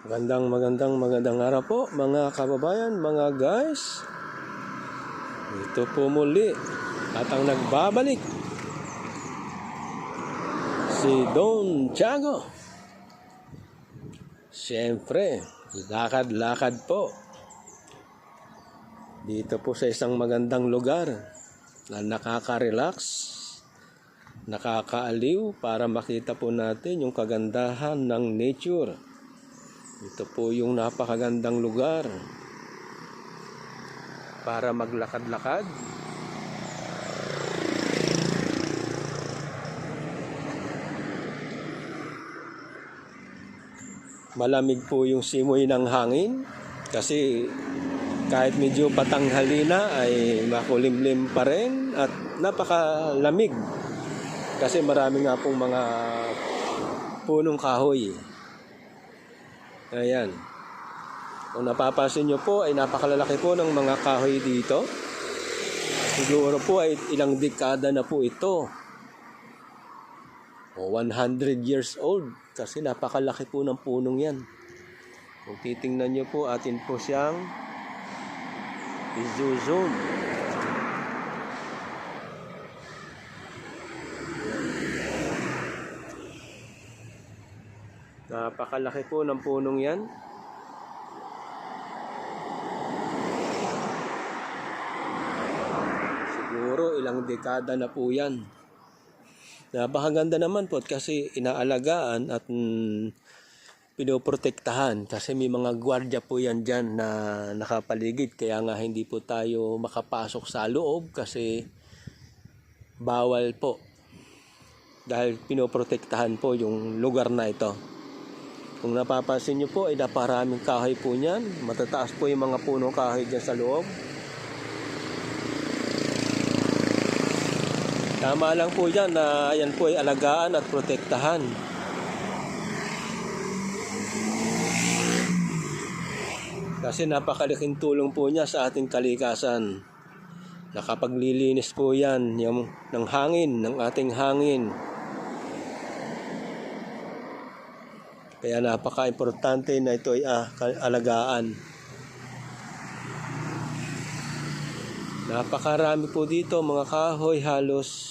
Magandang araw po mga kababayan, mga guys. Ito po muli at ang nagbabalik si Don Tiago. Siyempre, lakad-lakad po dito po sa isang magandang lugar na nakaka-relax, nakakaaliw para makita po natin yung kagandahan ng nature. Ito po yung napakagandang lugar para maglakad-lakad. Malamig po yung simoy ng hangin kasi kahit medyo patanghali na ay makulimlim pa rin at napakalamig kasi marami nga pong mga punong kahoy. Ayan. Kung napapansin nyo po ay napakalalaki po ng mga kahoy dito. Siguro po ay ilang dekada na po ito. O 100 years old kasi napakalaki po ng punong yan. Kung titingnan nyo po, atin po siyang i-zoom. Napakalaki po ng punong yan. Siguro ilang dekada na po yan. Napakaganda naman po kasi inaalagaan at pinoprotektahan kasi may mga gwardiya po yan dyan na nakapaligid. Kaya nga hindi po tayo makapasok sa loob kasi bawal po. Dahil pinoprotektahan po yung lugar na ito. Kung napapansin nyo po ay naparaming kahoy po niyan. Matataas po yung mga punong kahoy dyan sa loob. Tama lang po yan na yan po ay alagaan at protektahan. Kasi napakalaking tulong po niya sa ating kalikasan. Nakapaglilinis po yan ng hangin, ng ating hangin. Kaya napaka-importante na ito ay alagaan. Napakarami po dito mga kahoy, halos